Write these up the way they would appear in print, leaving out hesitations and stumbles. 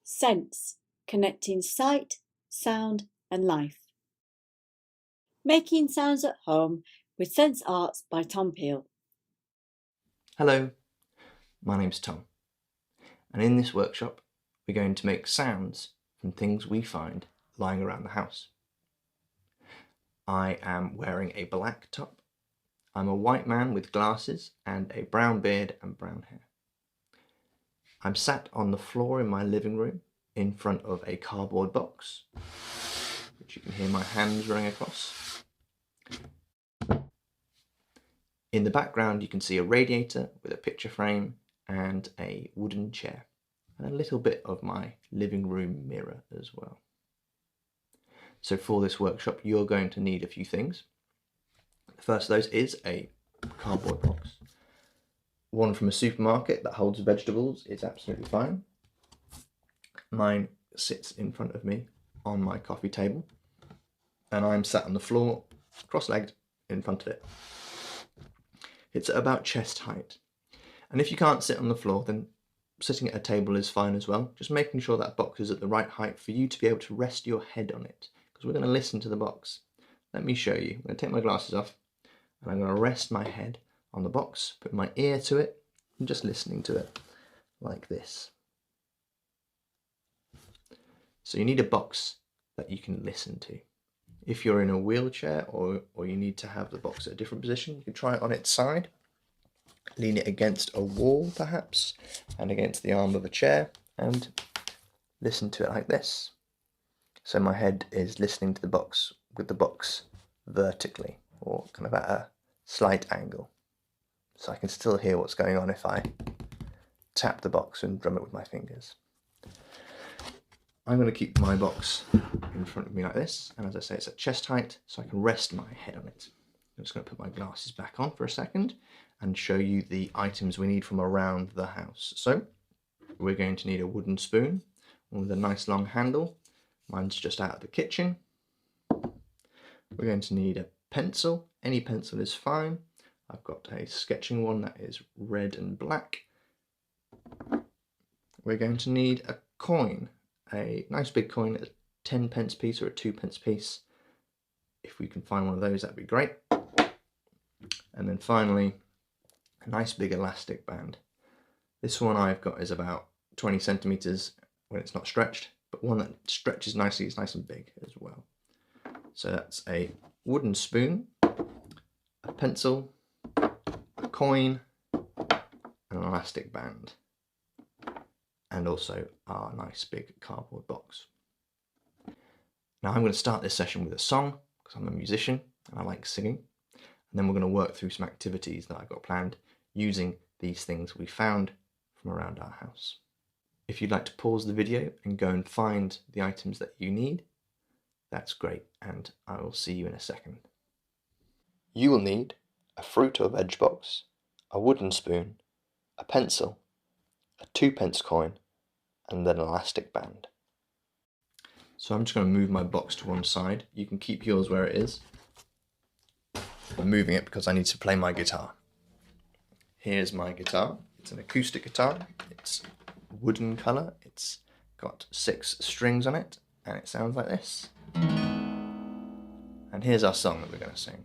Sense, connecting sight, sound and life. Making sounds at home with Sense Arts by Tom Peel. Hello, my name's Tom, and in this workshop we're going to make sounds from things we find lying around the house. I am wearing a black top. I'm a white man with glasses and a brown beard and brown hair. I'm sat on the floor in my living room in front of a cardboard box, which you can hear my hands running across. In the background you can see a radiator with a picture frame and a wooden chair, and a little bit of my living room mirror as well. So for this workshop you're going to need a few things. The first of those is a cardboard box. One from a supermarket that holds vegetables is absolutely fine. Mine sits in front of me on my coffee table, and I'm sat on the floor, cross-legged, in front of it. It's at about chest height. And if you can't sit on the floor, then sitting at a table is fine as well. Just making sure that box is at the right height for you to be able to rest your head on it, because we're going to listen to the box. Let me show you. I'm going to take my glasses off, and I'm going to rest my head on the box, put my ear to it, and just listening to it like this. So you need a box that you can listen to. If you're in a wheelchair or you need to have the box at a different position, you can try it on its side, lean it against a wall perhaps, and against the arm of a chair, and listen to it like this. So my head is listening to the box with the box vertically, or kind of at a slight angle. So I can still hear what's going on if I tap the box and drum it with my fingers. I'm going to keep my box in front of me like this, and as I say, it's at chest height, so I can rest my head on it. I'm just going to put my glasses back on for a second and show you the items we need from around the house. So we're going to need a wooden spoon with a nice long handle. Mine's just out of the kitchen. We're going to need a pencil. Any pencil is fine. I've got a sketching one that is red and black. We're going to need a coin, a nice big coin, a 10p piece or a 2p piece. If we can find one of those, that'd be great. And then finally, a nice big elastic band. This one I've got is about 20 centimeters when it's not stretched, but one that stretches nicely is nice and big as well. So that's a wooden spoon, a pencil, a coin, an elastic band, and also our nice big cardboard box. Now I'm going to start this session with a song, because I'm a musician and I like singing, and then we're going to work through some activities that I've got planned using these things we found from around our house. If you'd like to pause the video and go and find the items that you need, that's great, and I will see you in a second. You will need a fruit or veg box, a wooden spoon, a pencil, a 2p coin, and an elastic band. So I'm just going to move my box to one side. You can keep yours where it is. I'm moving it because I need to play my guitar. Here's my guitar. It's an acoustic guitar. It's wooden colour. It's got 6 strings on it, and it sounds like this. And here's our song that we're going to sing.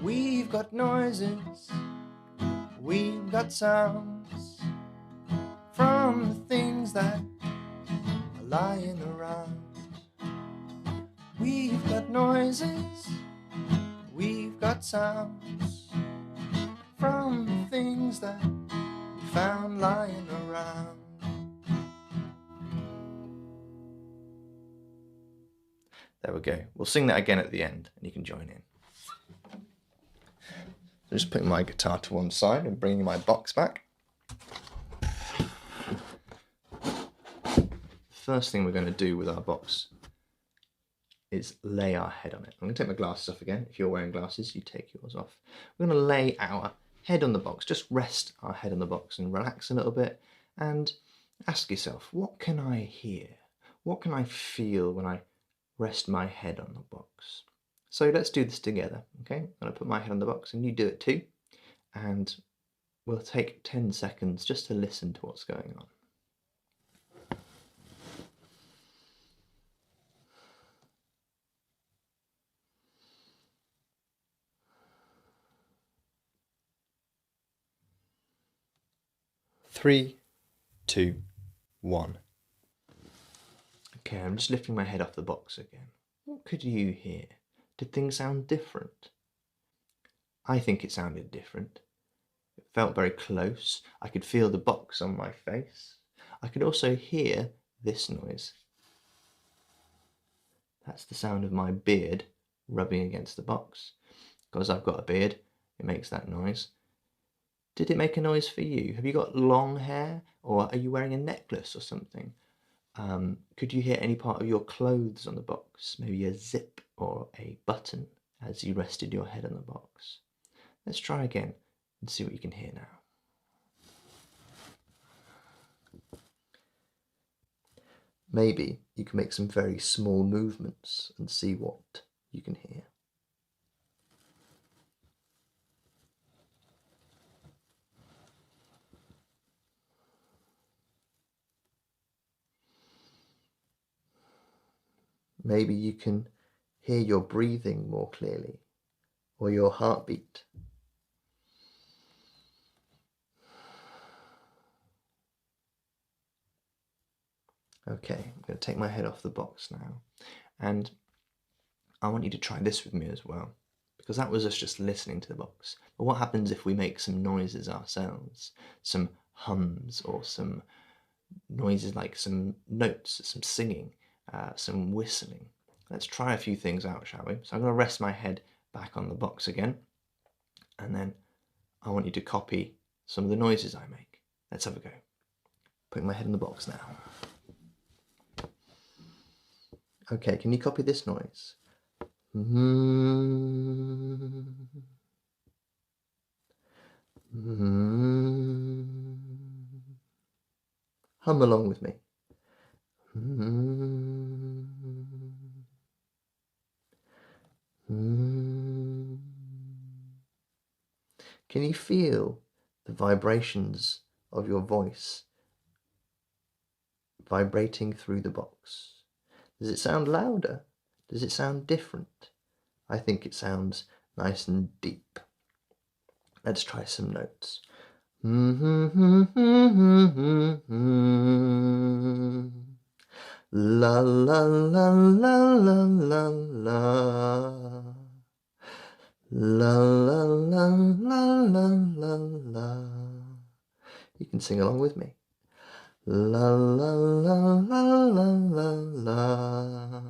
We've got noises, we've got sounds from the things that are lying around. We've got noises, we've got sounds from the things that we found lying around. There we go. We'll sing that again at the end and you can join in. So just putting my guitar to one side and bringing my box back. First thing we're going to do with our box is lay our head on it. I'm going to take my glasses off again. If you're wearing glasses, you take yours off. We're going to lay our head on the box. Just rest our head on the box and relax a little bit and ask yourself, what can I hear? What can I feel when I rest my head on the box? So let's do this together, okay? I'm going to put my head on the box and you do it too. And we'll take 10 seconds just to listen to what's going on. Three, two, one. Okay, I'm just lifting my head off the box again. What could you hear? Did things sound different? I think it sounded different. It felt very close. I could feel the box on my face. I could also hear this noise. That's the sound of my beard rubbing against the box. Because I've got a beard, it makes that noise. Did it make a noise for you? Have you got long hair, or are you wearing a necklace or something? Could you hear any part of your clothes on the box? Maybe a zip or a button as you rested your head on the box. Let's try again and see what you can hear now. Maybe you can make some very small movements and see what you can hear. Maybe you can hear your breathing more clearly, or your heartbeat. Okay, I'm going to take my head off the box now, and I want you to try this with me as well, because that was us just listening to the box. But what happens if we make some noises ourselves? Some hums, or some noises like some notes, some singing, some whistling. Let's try a few things out, shall we? So I'm going to rest my head back on the box again, and then I want you to copy some of the noises I make. Let's have a go. Putting my head in the box now. Okay, can you copy this noise? Hum along with me. Can you feel the vibrations of your voice vibrating through the box? Does it sound louder? Does it sound different? I think it sounds nice and deep. Let's try some notes. La la la la la la la. La la la la la la la. You can sing along with me. La la la la la la la.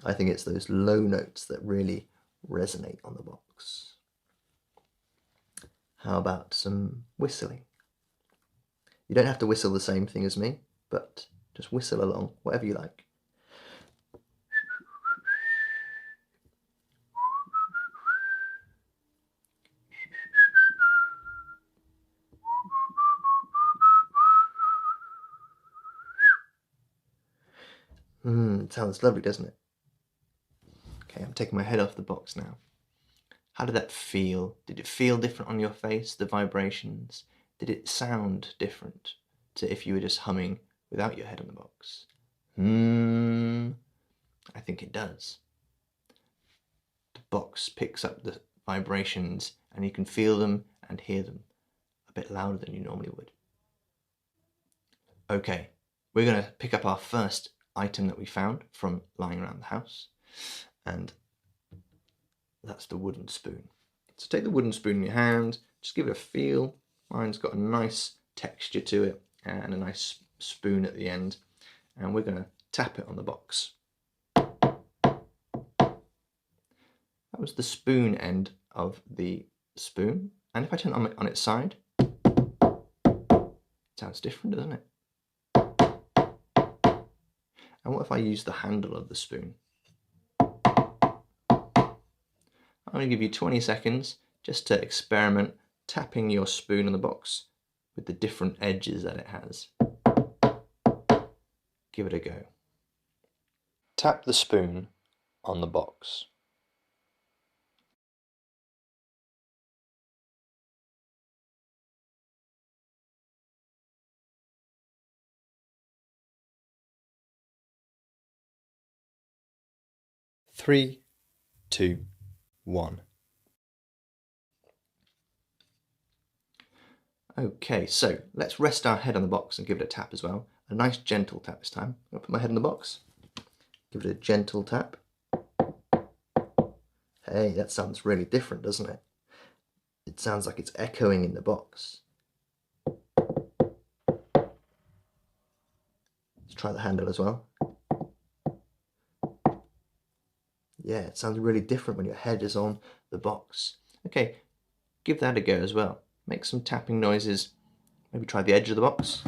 I think it's those low notes that really resonate on the box. How about some whistling? You don't have to whistle the same thing as me, but just whistle along, whatever you like. It sounds lovely, doesn't it? Okay, I'm taking my head off the box now. How did that feel? Did it feel different on your face, the vibrations? Did it sound different to if you were just humming without your head on the box? I think it does. The box picks up the vibrations and you can feel them and hear them a bit louder than you normally would. Okay, we're going to pick up our first item that we found from lying around the house, and that's the wooden spoon. So take the wooden spoon in your hand, just give it a feel. Mine's got a nice texture to it and a nice spoon at the end, and we're going to tap it on the box. That was the spoon end of the spoon, and if I turn it on its side, it sounds different, doesn't it? And what if I use the handle of the spoon? I'm going to give you 20 seconds just to experiment tapping your spoon on the box with the different edges that it has. Give it a go. Tap the spoon on the box. 3, 2, 1. Okay, so let's rest our head on the box and give it a tap as well. A nice gentle tap this time. I'll put my head in the box. Give it a gentle tap. Hey, that sounds really different, doesn't it? It sounds like it's echoing in the box. Let's try the handle as well. Yeah, it sounds really different when your head is on the box. Okay, give that a go as well. Make some tapping noises. Maybe try the edge of the box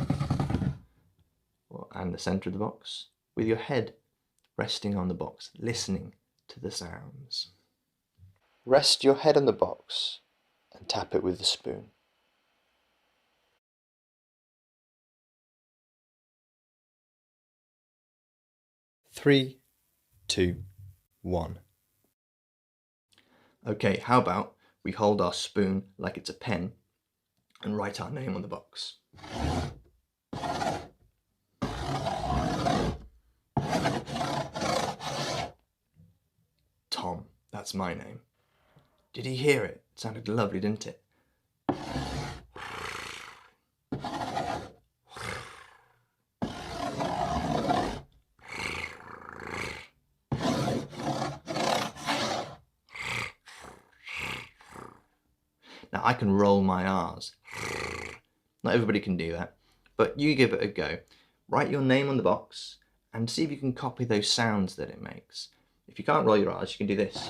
and the center of the box with your head resting on the box, listening to the sounds. Rest your head on the box and tap it with the spoon. 3, 2, 1. Okay, how about we hold our spoon like it's a pen and write our name on the box. Tom, that's my name. Did he hear it? It sounded lovely, didn't it? Now I can roll my R's. Not everybody can do that, but you give it a go. Write your name on the box and see if you can copy those sounds that it makes. If you can't roll your R's, you can do this.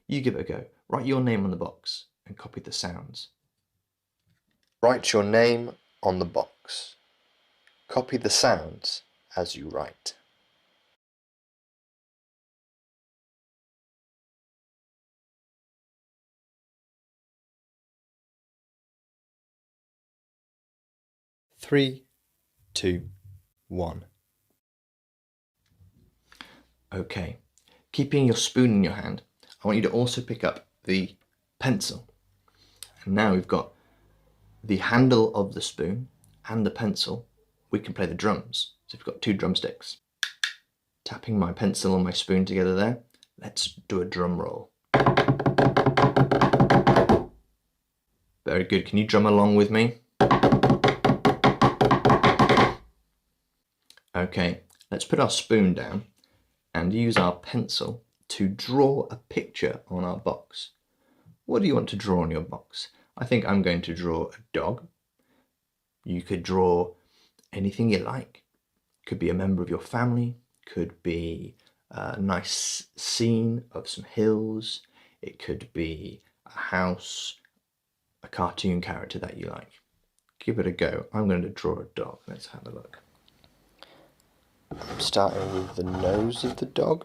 You give it a go. Write your name on the box and copy the sounds. Write your name on the box. Copy the sounds as you write. Three, 2, 1. Okay, keeping your spoon in your hand, I want you to also pick up the pencil. And now we've got the handle of the spoon and the pencil. We can play the drums. So we've got 2 drumsticks. Tapping my pencil and my spoon together there. Let's do a drum roll. Very good. Can you drum along with me? Okay, let's put our spoon down and use our pencil to draw a picture on our box. What do you want to draw on your box? I think I'm going to draw a dog. You could draw anything you like. Could be a member of your family, could be a nice scene of some hills, it could be a house, a cartoon character that you like. Give it a go. I'm going to draw a dog. Let's have a look. I'm starting with the nose of the dog,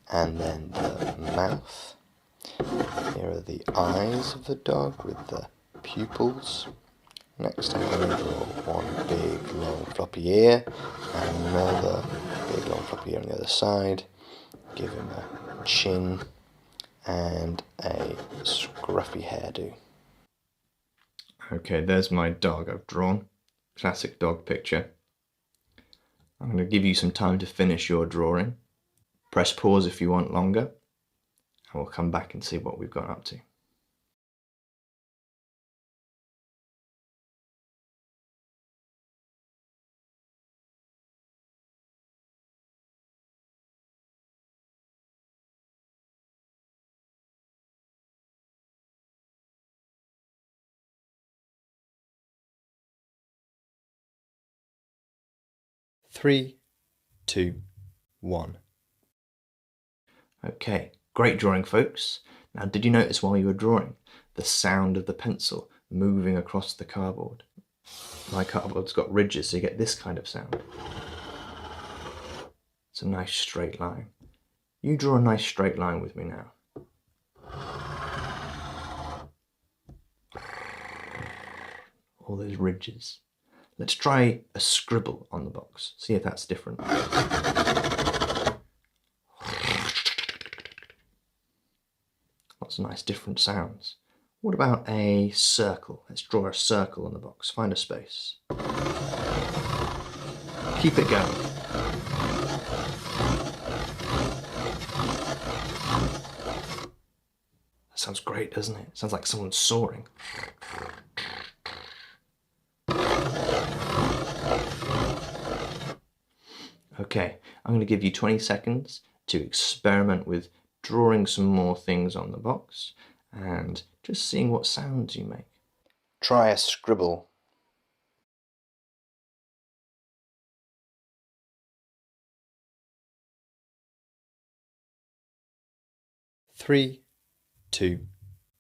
and then the mouth. Here are the eyes of the dog with the pupils. Next I'm going to draw one big long floppy ear and another big long floppy ear on the other side. Give him a chin and a scruffy hairdo. Okay, there's my dog I've drawn. Classic dog picture. I'm going to give you some time to finish your drawing. Press pause if you want longer, and we'll come back and see what we've got up to. Three, 2, 1. Okay, great drawing, folks. Now, did you notice while you were drawing the sound of the pencil moving across the cardboard? My cardboard's got ridges, so you get this kind of sound. It's a nice straight line. You draw a nice straight line with me now. All those ridges. Let's try a scribble on the box. See if that's different. lots of nice different sounds. What about a circle? Let's draw a circle on the box. Find a space. Keep it going. That sounds great, doesn't it? Sounds like someone's soaring. Okay, I'm going to give you 20 seconds to experiment with drawing some more things on the box and just seeing what sounds you make. Try a scribble. 3, 2,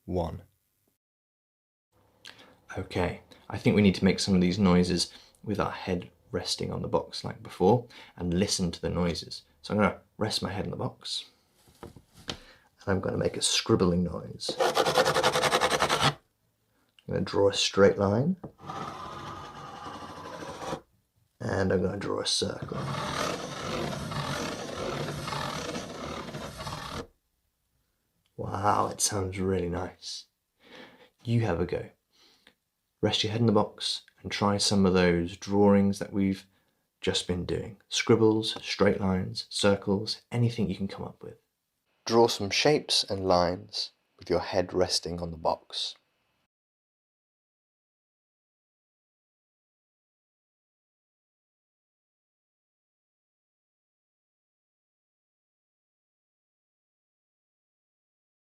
1. Okay, I think we need to make some of these noises with our head resting on the box like before and listen to the noises. So I'm going to rest my head on the box and I'm going to make a scribbling noise. I'm going to draw a straight line and I'm going to draw a circle. Wow, it sounds really nice. You have a go. Rest your head in the box and try some of those drawings that we've just been doing. Scribbles, straight lines, circles, anything you can come up with. Draw some shapes and lines with your head resting on the box.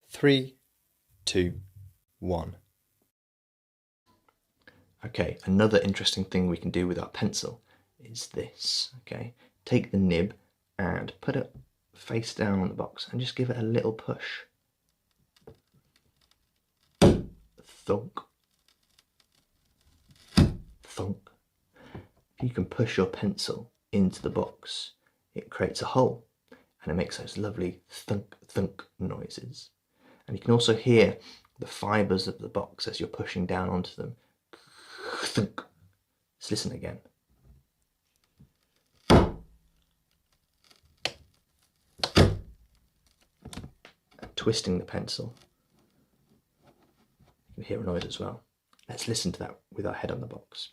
Three, 2, 1. Okay, another interesting thing we can do with our pencil is this, okay? Take the nib and put it face down on the box and just give it a little push. Thunk. Thunk. If you can push your pencil into the box, it creates a hole and it makes those lovely thunk, thunk noises. And you can also hear the fibres of the box as you're pushing down onto them. Thunk. Let's listen again. And twisting the pencil. You can hear a noise as well. Let's listen to that with our head on the box.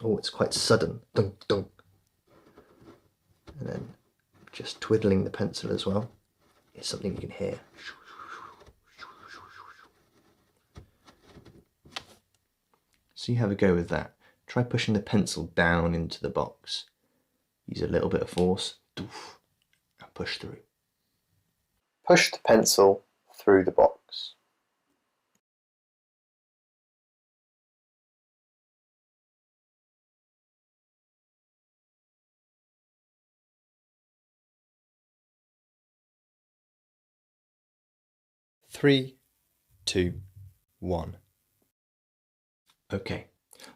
Oh, it's quite sudden. Dunk, dunk. And then just twiddling the pencil as well is something you can hear. So you have a go with that. Try pushing the pencil down into the box. Use a little bit of force and push through. Push the pencil through the box. Three, 2, 1. Okay,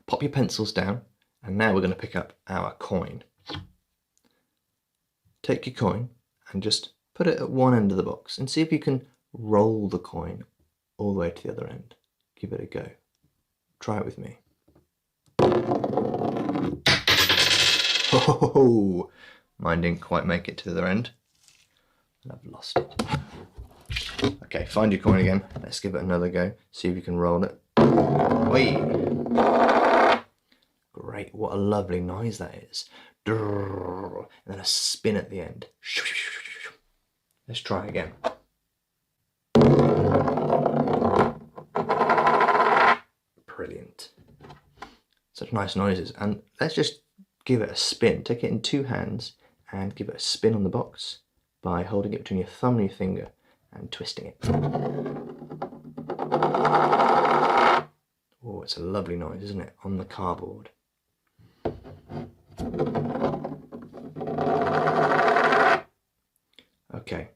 pop your pencils down and now we're going to pick up our coin. Take your coin and just put it at one end of the box and see if you can roll the coin all the way to the other end. Give it a go. Try it with me. Oh, mine didn't quite make it to the other end and I've lost it. Okay, find your coin again. Let's give it another go. See if you can roll it. Whee! Great, what a lovely noise that is. And then a spin at the end. Let's try again. Brilliant. Such nice noises. And let's just give it a spin. Take it in two hands and give it a spin on the box by holding it between your thumb and your finger and twisting it. Oh, it's a lovely noise, isn't it? On the cardboard. Okay,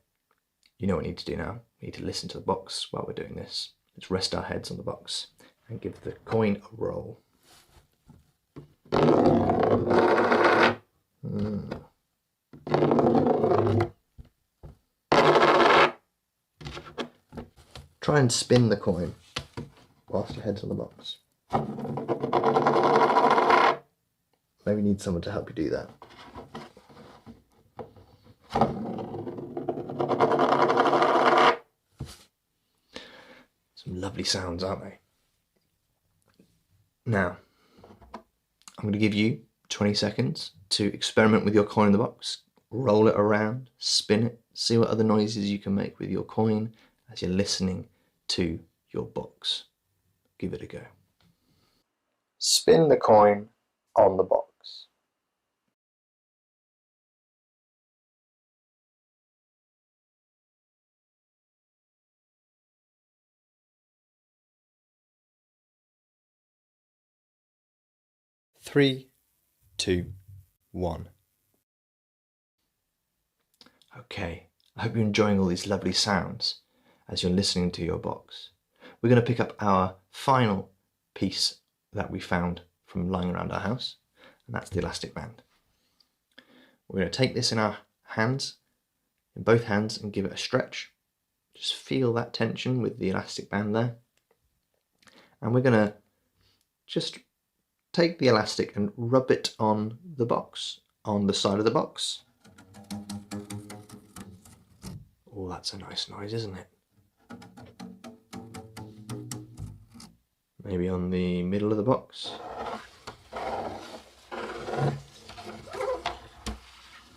you know what we need to do now. We need to listen to the box while we're doing this. Let's rest our heads on the box and give the coin a roll. Try and spin the coin whilst your head's on the box. Maybe you need someone to help you do that. Some lovely sounds, aren't they? Now, I'm going to give you 20 seconds to experiment with your coin in the box. Roll it around, spin it, see what other noises you can make with your coin as you're listening to your box. Give it a go. Spin the coin on the box. Three, two, one. Okay, I hope you're enjoying all these lovely sounds as you're listening to your box. We're going to pick up our final piece that we found from lying around our house, and that's the elastic band. We're going to take this in our hands, in both hands, and give it a stretch. Just feel that tension with the elastic band there. And we're going to just take the elastic and rub it on the box, on the side of the box. Oh, that's a nice noise, isn't it? Maybe on the middle of the box.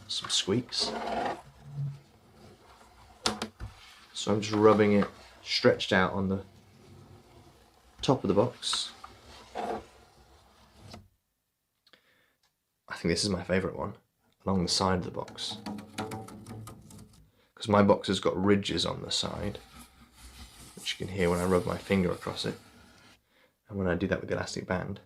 Some squeaks. So I'm just rubbing it stretched out on the top of the box. I think this is my favourite one, along the side of the box. Because my box has got ridges on the side, which you can hear when I rub my finger across it. And when I do that with the elastic band.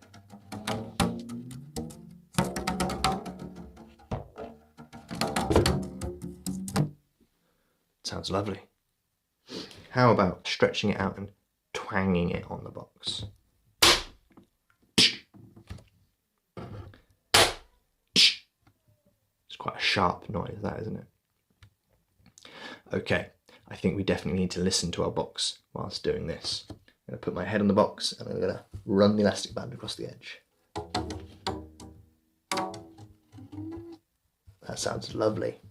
It sounds lovely. How about stretching it out and twanging it on the box? It's quite a sharp noise, that, isn't it? Okay, I think we definitely need to listen to our box whilst doing this. I'm going to put my head on the box and I'm going to run the elastic band across the edge. That sounds lovely.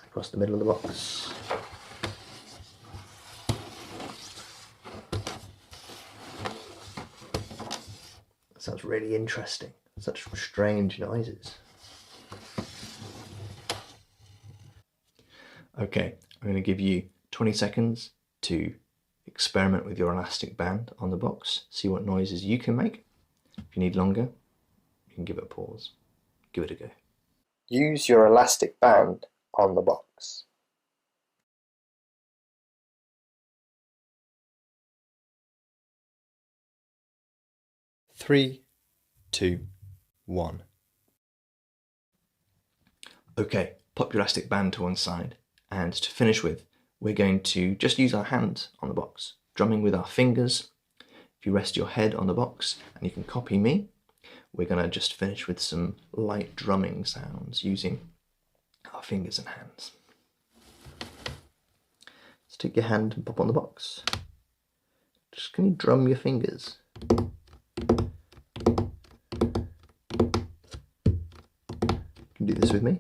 Across the middle of the box. That sounds really interesting. Such strange noises. Okay, I'm going to give you 20 seconds to experiment with your elastic band on the box. See what noises you can make. If you need longer, you can give it a pause. Give it a go. Use your elastic band on the box. Three, two, one. Okay, pop your elastic band to one side, and to finish with, we're going to just use our hands on the box, drumming with our fingers. If you rest your head on the box, and you can copy me, we're going to just finish with some light drumming sounds using our fingers and hands. So take your hand and pop on the box. Just can you drum your fingers? You can do this with me.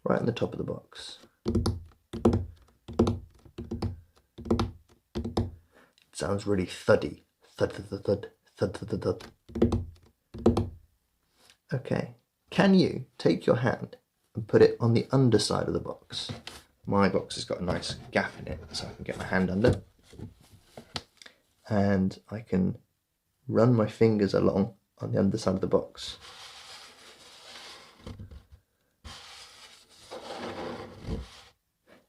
Right on the top of the box. It sounds really thuddy. Thud, thud, thud, thud, thud, thud, thud, thud. Okay, can you take your hand and put it on the underside of the box? My box has got a nice gap in it, so I can get my hand under. And I can run my fingers along on the underside of the box.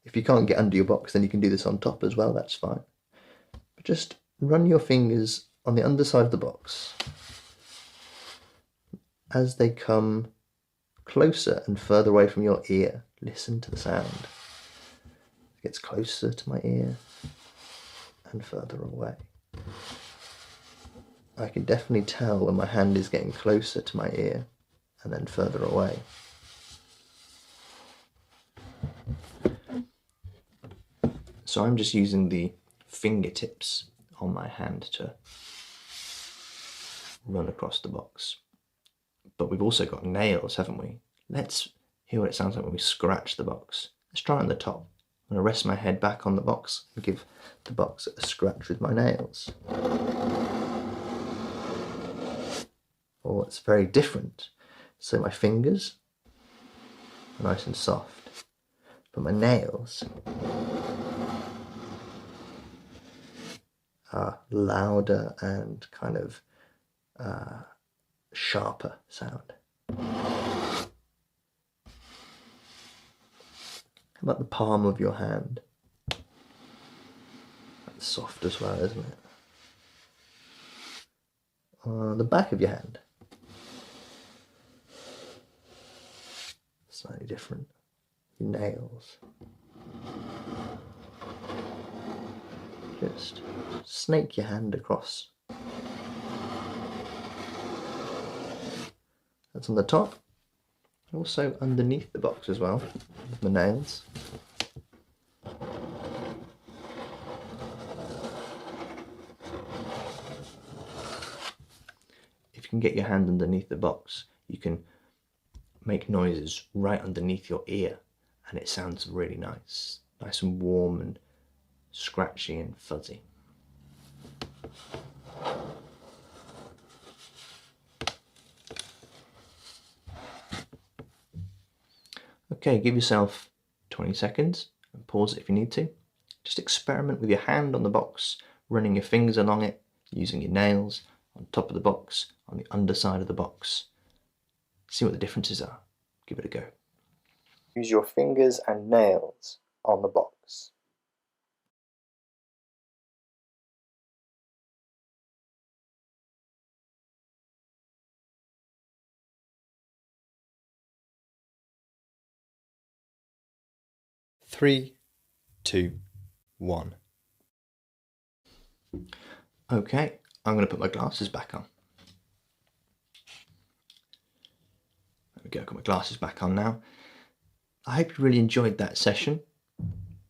If you can't get under your box, then you can do this on top as well, that's fine. But just run your fingers on the underside of the box. As they come closer and further away from your ear, listen to the sound. It gets closer to my ear and further away. I can definitely tell when my hand is getting closer to my ear and then further away. So I'm just using the fingertips on my hand to run across the box. But we've also got nails, haven't we? Let's hear what it sounds like when we scratch the box. Let's try it on the top. I'm going to rest my head back on the box and give the box a scratch with my nails. Oh, it's very different. So my fingers are nice and soft, but my nails are louder and kind of sharper sound. How about the palm of your hand? That's soft as well, isn't it? The back of your hand. Slightly different. Your nails. Just snake your hand across. That's on the top. Also underneath the box as well, with the nails. If you can get your hand underneath the box, you can make noises right underneath your ear, and it sounds really nice. Nice and warm and scratchy and fuzzy. Okay, give yourself 20 seconds and pause it if you need to. Just experiment with your hand on the box, running your fingers along it, using your nails on top of the box, on the underside of the box. See what the differences are. Give it a go. Use your fingers and nails on the box. Three, two, one. Okay, I'm going to put my glasses back on. There we go, I've got my glasses back on now. I hope you really enjoyed that session.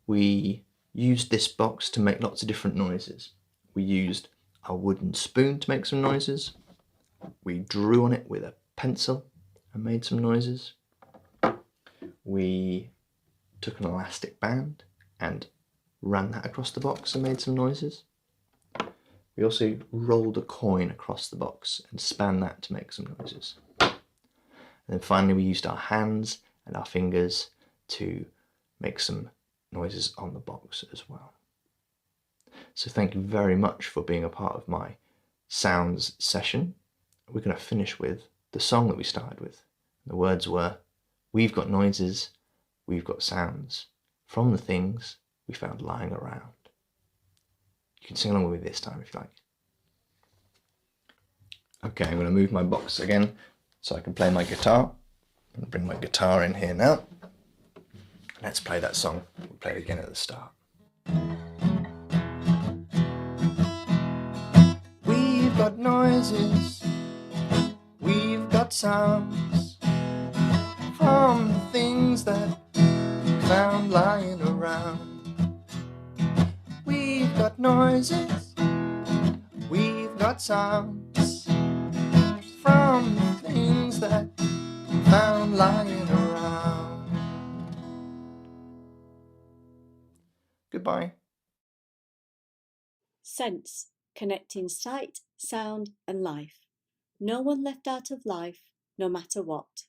We used this box to make lots of different noises. We used a wooden spoon to make some noises. We drew on it with a pencil and made some noises. We took an elastic band and ran that across the box and made some noises. We also rolled a coin across the box and span that to make some noises. And then finally we used our hands and our fingers to make some noises on the box as well. So thank you very much for being a part of my sounds session. We're going to finish with the song that we started with. The words were, we've got noises, we've got sounds from the things we found lying around. You can sing along with me this time if you like. Okay, I'm going to move my box again so I can play my guitar. I'm going to bring my guitar in here now. Let's play that song. We'll play it again at the start. We've got noises, we've got sounds from the things that we found lying around. We've got noises, we've got sounds from the things that we found lying around. Goodbye. Sense, connecting sight, sound and life. No one left out of life, no matter what.